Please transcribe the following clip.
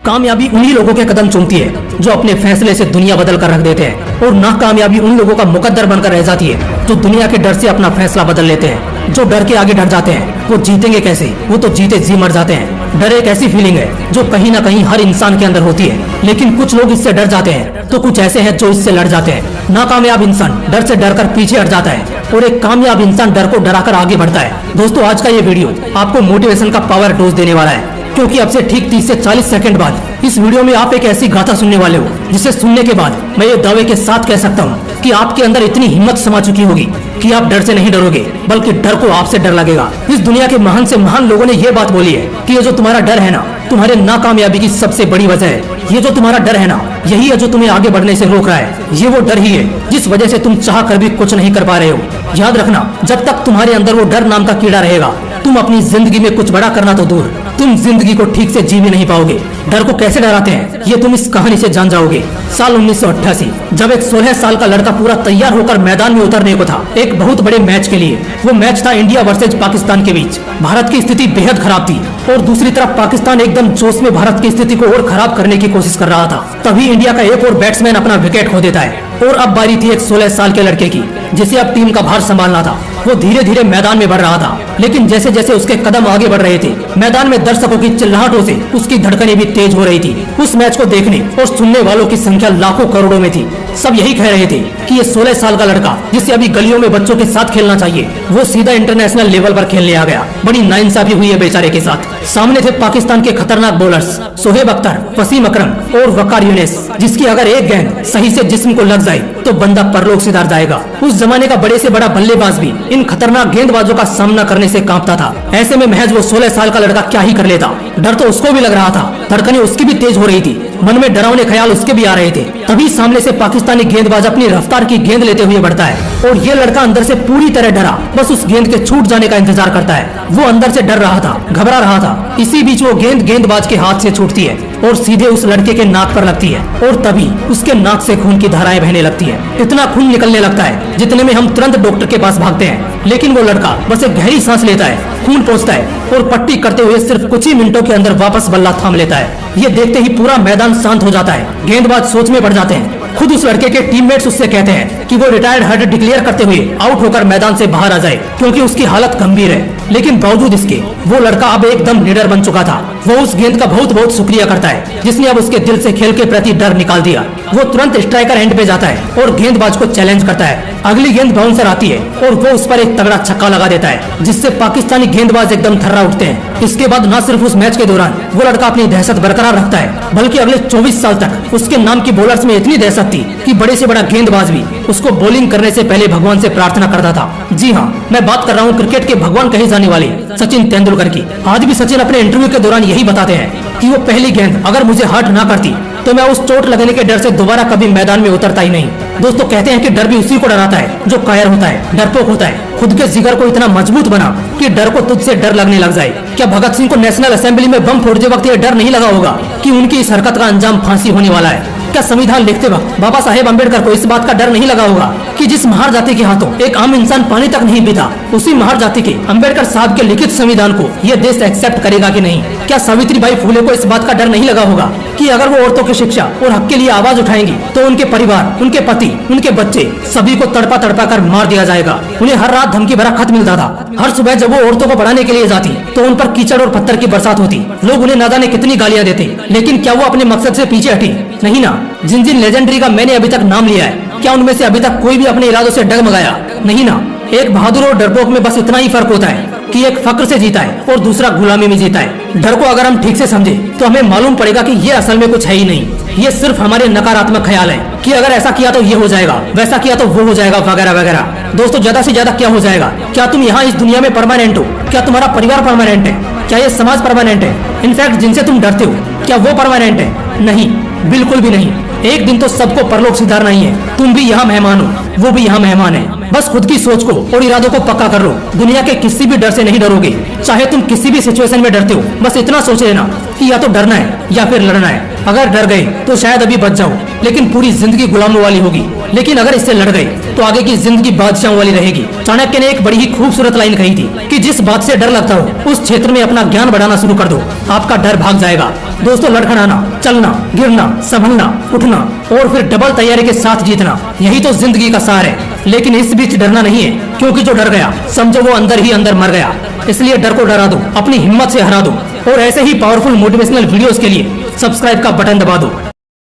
कामयाबी उन्हीं लोगों के कदम चूमती है जो अपने फैसले से दुनिया बदल कर रख देते हैं, और नाकामयाबी उन लोगों का मुकद्दर बनकर रह जाती है जो दुनिया के डर से अपना फैसला बदल लेते हैं। जो डर के आगे डर जाते हैं वो जीतेंगे कैसे, वो तो जीते जी मर जाते हैं। डर एक ऐसी फीलिंग है जो कहीं ना कहीं हर इंसान के अंदर होती है, लेकिन कुछ लोग इससे डर जाते हैं तो कुछ ऐसे हैं जो इससे लड़ जाते हैं। नाकामयाब इंसान डर से डर कर पीछे हट जाता है और एक कामयाब इंसान डर को डराकर आगे बढ़ता है। दोस्तों, आज का ये वीडियो आपको मोटिवेशन का पावर डोज देने वाला है, क्योंकि अब से ठीक 30 से 40 सेकंड बाद इस वीडियो में आप एक ऐसी गाथा सुनने वाले हो जिसे सुनने के बाद मैं ये दावे के साथ कह सकता हूँ कि आपके अंदर इतनी हिम्मत समा चुकी होगी कि आप डर से नहीं डरोगे, बल्कि डर को आपसे डर लगेगा। इस दुनिया के महान से महान लोगों ने ये बात बोली है कि ये जो तुम्हारा डर है ना, तुम्हारे नाकामयाबी की सबसे बड़ी वजह है। ये जो तुम्हारा डर है ना, यही है जो तुम्हें आगे बढ़ने से रोक रहा है। ये वो डर ही है जिस वजह से तुम चाह कर भी कुछ नहीं कर पा रहे हो। याद रखना, जब तक तुम्हारे अंदर वो डर नाम का कीड़ा रहेगा, तुम अपनी जिंदगी में कुछ बड़ा करना तो दूर, तुम जिंदगी को ठीक से जी भी नहीं पाओगे। डर को कैसे डराते हैं ये तुम इस कहानी से जान जाओगे। साल 1988, जब एक 16 साल का लड़का पूरा तैयार होकर मैदान में उतरने को था एक बहुत बड़े मैच के लिए। वो मैच था इंडिया वर्सेज पाकिस्तान के बीच। भारत की स्थिति बेहद खराब थी और दूसरी तरफ पाकिस्तान एकदम जोश में भारत की स्थिति को और खराब करने की कोशिश कर रहा था। तभी इंडिया का एक और बैट्समैन अपना विकेट खो देता है और अब बारी थी एक 16 साल के लड़के की, जिसे अब टीम का भार संभालना था। वो धीरे धीरे मैदान में बढ़ रहा था, लेकिन जैसे जैसे उसके कदम आगे बढ़ रहे थे, मैदान में दर्शकों की चिल्लाहटों से उसकी धड़कनें भी तेज हो रही थी। उस मैच को देखने और सुनने वालों की संख्या लाखों करोड़ों में थी। सब यही कह रहे थे कि ये 16 साल का लड़का, जिसे अभी गलियों में बच्चों के साथ खेलना चाहिए, वो सीधा इंटरनेशनल लेवल पर खेलने आ गया। बड़ी नाइंसाफी हुई है बेचारे के साथ। सामने थे पाकिस्तान के खतरनाक बॉलर्स शोएब अख्तर, वसीम अकरम और वकार यूनिस, जिसकी अगर एक गेंद सही से जिस्म को लग जाए तो बंदा परलोक सिधार जाएगा। उस जमाने का बड़े से बड़ा बल्लेबाज भी इन खतरनाक गेंदबाजों का सामना करने से कांपता था। ऐसे में महज वो 16 साल का लड़का क्या ही कर लेता। डर तो उसको भी लग रहा था, धड़कनें उसकी भी तेज हो रही थी, मन में डरावने ख्याल उसके भी आ रहे थे। तभी सामने से पाकिस्तानी गेंदबाज अपनी रफ्तार की गेंद लेते हुए बढ़ता है और ये लड़का अंदर से पूरी तरह डरा, बस उस गेंद के छूट जाने का इंतजार करता है। वो अंदर से डर रहा था, घबरा रहा था। इसी बीच वो गेंद गेंदबाज के हाथ से छूटती है और सीधे उस लड़के के नाक पर लगती है और तभी उसके नाक से खून की धाराएं बहने लगती है। इतना खून निकलने लगता है जितने में हम तुरंत डॉक्टर के पास भागते हैं, लेकिन वो लड़का बस एक गहरी सांस लेता है, खून पहुंचता है और पट्टी करते हुए सिर्फ कुछ ही मिनटों के अंदर वापस बल्ला थाम लेता है। ये देखते ही पूरा मैदान शांत हो जाता है। गेंदबाज सोच में पड़ जाते हैं। खुद उस लड़के के टीममेट्स उससे कहते हैं कि वो रिटायर्ड हर्ट डिक्लेयर करते हुए आउट होकर मैदान से बाहर आ जाए, क्योंकि उसकी हालत गंभीर है। लेकिन बावजूद इसके वो लड़का अब एकदम निडर बन चुका था। वो उस गेंद का बहुत बहुत शुक्रिया करता है जिसने अब उसके दिल से खेल के प्रति डर निकाल दिया। वो तुरंत स्ट्राइकर एंड पे जाता है और गेंदबाज को चैलेंज करता है। अगली गेंद बाउंसर आती है और वो उस पर एक तगड़ा छक्का लगा देता है, जिससे पाकिस्तानी गेंदबाज एकदम थर्रा उठते हैं। इसके बाद न सिर्फ उस मैच के दौरान वो लड़का अपनी दहशत बरकरार रखता है, बल्कि अगले 24 साल तक उसके नाम की बॉलर्स में इतनी दहशत थी कि बड़े से बड़ा गेंदबाज भी उसको बॉलिंग करने से पहले भगवान से प्रार्थना करता था। जी हाँ, मैं बात कर रहा हूँ क्रिकेट के भगवान कहे जाने वाले सचिन तेंदुलकर की। आज भी सचिन अपने इंटरव्यू के दौरान यही बताते हैं कि वो पहली गेंद अगर मुझे हर्ट ना करती तो मैं उस चोट लगने के डर से दोबारा कभी मैदान में उतरता ही नहीं। दोस्तों, कहते हैं कि डर भी उसी को डराता है जो कायर होता है, डरपोक होता है। खुद के जिगर को इतना मजबूत बना कि डर को तुझसे डर लगने लग जाए। क्या भगत सिंह को नेशनल असेंबली में बम फोड़ते वक्त ये डर नहीं लगा होगा कि उनकी इस हरकत का अंजाम फांसी होने वाला है? क्या संविधान लिखते वक्त बाबा साहेब अम्बेडकर को इस बात का डर नहीं लगा होगा कि जिस महार जाति के हाथों एक आम इंसान पानी तक नहीं पीता, उसी महार जाति के अम्बेडकर साहब के लिखित संविधान को यह देश एक्सेप्ट करेगा कि नहीं? क्या सावित्रीबाई फुले को इस बात का डर नहीं लगा होगा कि अगर वो औरतों की शिक्षा और हक के लिए आवाज उठाएंगी तो उनके परिवार, उनके पति, उनके बच्चे सभी को तड़पा तड़पा कर मार दिया जाएगा? उन्हें हर रात धमकी भरा खत मिलता था। हर सुबह जब वो औरतों को पढ़ाने के लिए जाती तो उन पर कीचड़ और पत्थर की बरसात होती। लोग उन्हें ना जाने कितनी गालियां देते, लेकिन क्या वो अपने मकसद से पीछे हटी? नहीं ना। जिन जिन लेजेंडरी का मैंने अभी तक नाम लिया है, क्या उनमें से अभी तक कोई भी अपने इरादों से डगमगाया? नहीं ना। एक बहादुर और डरपोक में बस इतना ही फर्क होता है कि एक फक्र से जीता है और दूसरा गुलामी में जीता है। डर को अगर हम ठीक से समझे तो हमें मालूम पड़ेगा कि ये असल में कुछ है ही नहीं। ये सिर्फ हमारे नकारात्मक ख्याल है कि अगर ऐसा किया तो ये हो जाएगा, वैसा किया तो वो हो जाएगा, वगैरह वगैरह। दोस्तों, ज्यादा से ज्यादा क्या हो जाएगा? क्या तुम यहाँ इस दुनिया में परमानेंट हो? क्या तुम्हारा परिवार परमानेंट है? क्या ये समाज परमानेंट है? इनफैक्ट जिनसे तुम डरते हो, क्या वो परमानेंट है? नहीं, बिल्कुल भी नहीं। एक दिन तो सबको परलोक सिधारना ही है। तुम भी यहाँ मेहमान हो, वो भी यहाँ मेहमान है। बस खुद की सोच को और इरादों को पक्का कर लो। दुनिया के किसी भी डर से नहीं डरोगे, चाहे तुम किसी भी सिचुएशन में डरते हो। बस इतना सोच लेना कि या तो डरना है या फिर लड़ना है। अगर डर गए तो शायद अभी बच जाओ, लेकिन पूरी जिंदगी गुलामों वाली होगी। लेकिन अगर इससे लड़ गए तो आगे की जिंदगी बादशाहों वाली रहेगी। चाणक्य ने एक बड़ी ही खूबसूरत लाइन कही थी कि जिस बात से डर लगता हो उस क्षेत्र में अपना ज्ञान बढ़ाना शुरू कर दो, आपका डर भाग जाएगा। दोस्तों, लड़खड़ाना, चलना, गिरना, संभलना, उठना और फिर डबल तैयारी के साथ जीतना, यही तो जिंदगी का सार है। लेकिन इस बीच डरना नहीं है, क्योंकि जो डर गया समझो वो अंदर ही अंदर मर गया। इसलिए डर को डरा दो, अपनी हिम्मत से हरा दो और ऐसे ही पावरफुल मोटिवेशनल वीडियोस के लिए सब्सक्राइब का बटन दबा दो।